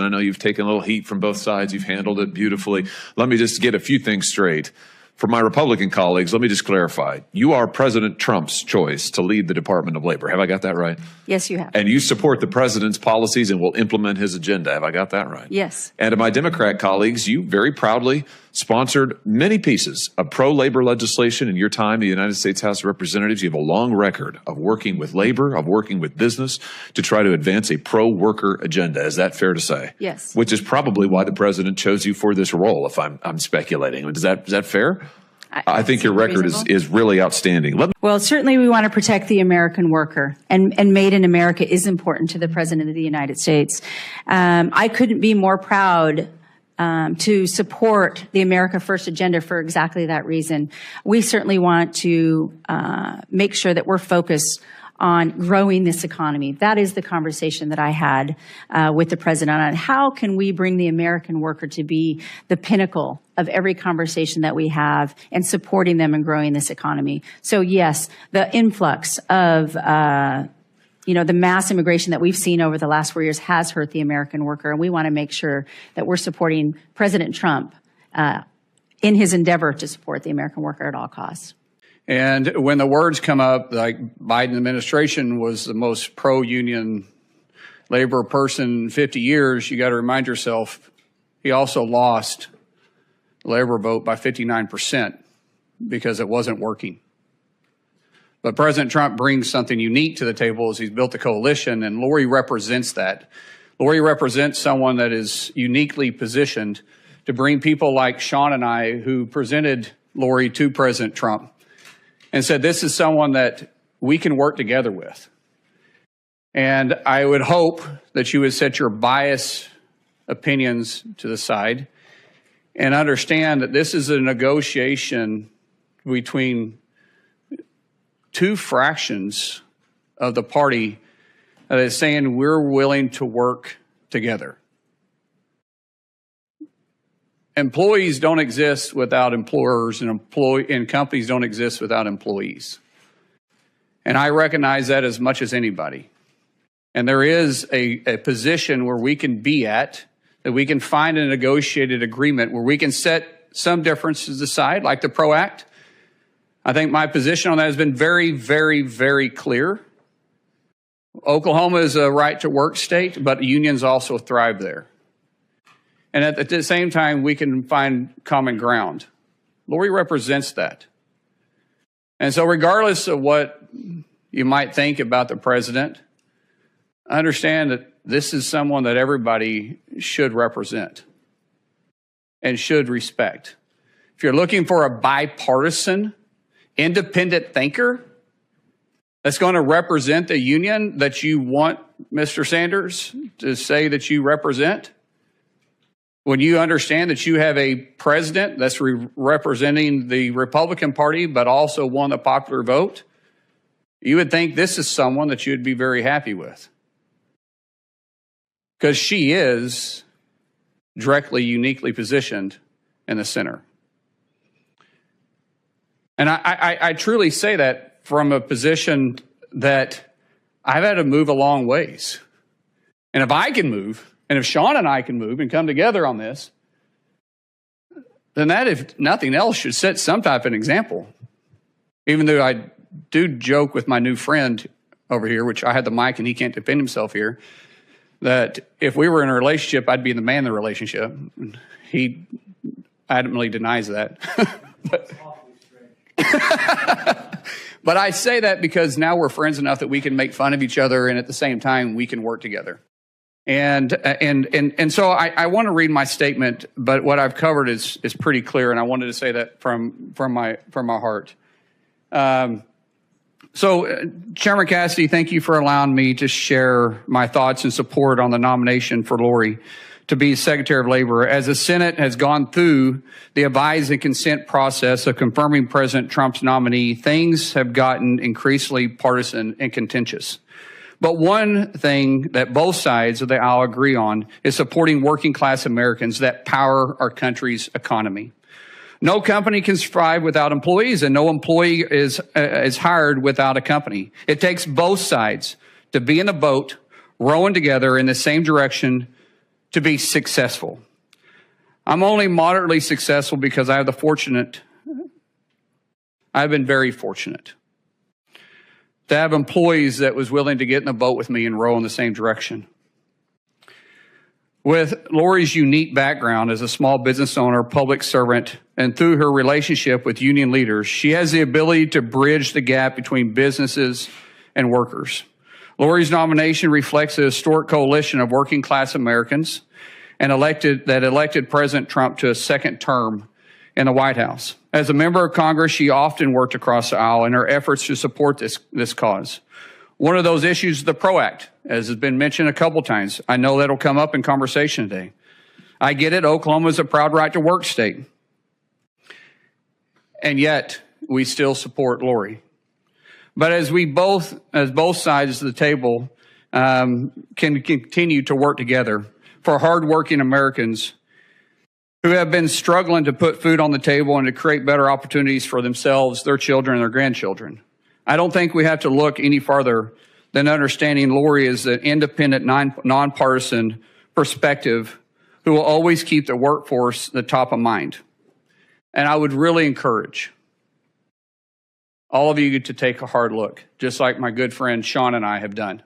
I know you've taken a little heat from both sides. You've handled it beautifully. Let me just get a few things straight. For my Republican colleagues, let me just clarify. You are President Trump's choice to lead the Department of Labor. Have I got that right? Yes, you have. And you support the president's policies and will implement his agenda. Have I got that right? Yes. And to my Democrat colleagues, you very proudly sponsored many pieces of pro-labor legislation in your time in the United States House of Representatives. You have a long record of working with labor, of working with business to try to advance a pro-worker agenda. Is that fair to say? Yes. Which is probably why the president chose you for this role, if I'm speculating. Is that fair? I think your record is really outstanding. Well, certainly we want to protect the American worker, and Made in America is important to the President of the United States. I couldn't be more proud to support the America First agenda for exactly that reason. We certainly want to make sure that we're focused on growing this economy. That is the conversation that I had with the president on how can we bring the American worker to be the pinnacle of every conversation that we have and supporting them and growing this economy. So yes, the influx of the mass immigration that we've seen over the last 4 years has hurt the American worker, and we want to make sure that we're supporting President Trump in his endeavor to support the American worker at all costs. And when the words come up, like Biden administration was the most pro-union labor person in 50 years, you got to remind yourself he also lost the labor vote by 59% because it wasn't working. But President Trump brings something unique to the table as he's built a coalition, and Lori represents that. Lori represents someone that is uniquely positioned to bring people like Sean and I, who presented Lori to President Trump, and said, this is someone that we can work together with. And I would hope that you would set your biased opinions to the side and understand that this is a negotiation between two fractions of the party that is saying we're willing to work together. Employees don't exist without employers, and companies don't exist without employees. And I recognize that as much as anybody. And there is a position where we can be at, that we can find a negotiated agreement where we can set some differences aside, like the PRO Act. I think my position on that has been very, very, very clear. Oklahoma is a right-to-work state, but unions also thrive there. And at the same time, we can find common ground. Lori represents that. And so regardless of what you might think about the president, understand that this is someone that everybody should represent and should respect. If you're looking for a bipartisan, independent thinker that's going to represent the union that you want Mr. Sanders to say that you represent, when you understand that you have a president that's representing the Republican Party but also won the popular vote, you would think this is someone that you'd be very happy with. Because she is directly, uniquely positioned in the center. And I truly say that from a position that I've had to move a long ways. And if I can move, and if Sean and I can move and come together on this, then that, if nothing else, should set some type of an example. Even though I do joke with my new friend over here, which I had the mic and he can't defend himself here, that if we were in a relationship, I'd be the man in the relationship. He adamantly denies that. But I say that because now we're friends enough that we can make fun of each other, and at the same time, we can work together. And so I want to read my statement, but what I've covered is pretty clear, and I wanted to say that from my heart. So, Chairman Cassidy, thank you for allowing me to share my thoughts and support on the nomination for Lori to be Secretary of Labor. As the Senate has gone through the advise and consent process of confirming President Trump's nominee, things have gotten increasingly partisan and contentious. But one thing that both sides of the aisle agree on is supporting working class Americans that power our country's economy. No company can survive without employees, and no employee is hired without a company. It takes both sides to be in the boat, rowing together in the same direction to be successful. I'm only moderately successful because I've been very fortunate to have employees that was willing to get in the boat with me and row in the same direction. With Lori's unique background as a small business owner, public servant, and through her relationship with union leaders, she has the ability to bridge the gap between businesses and workers. Lori's nomination reflects a historic coalition of working class Americans and elected President Trump to a second term in the White House. As a member of Congress, she often worked across the aisle in her efforts to support this cause. One of those issues is the PRO Act, as has been mentioned a couple times. I know that'll come up in conversation today. I get it, Oklahoma is a proud right to work state. And yet, we still support Lori. But as both sides of the table can continue to work together for hardworking Americans who have been struggling to put food on the table and to create better opportunities for themselves, their children, and their grandchildren. I don't think we have to look any farther than understanding Lori as an independent, nonpartisan perspective who will always keep the workforce the top of mind. And I would really encourage all of you to take a hard look, just like my good friend Sean and I have done.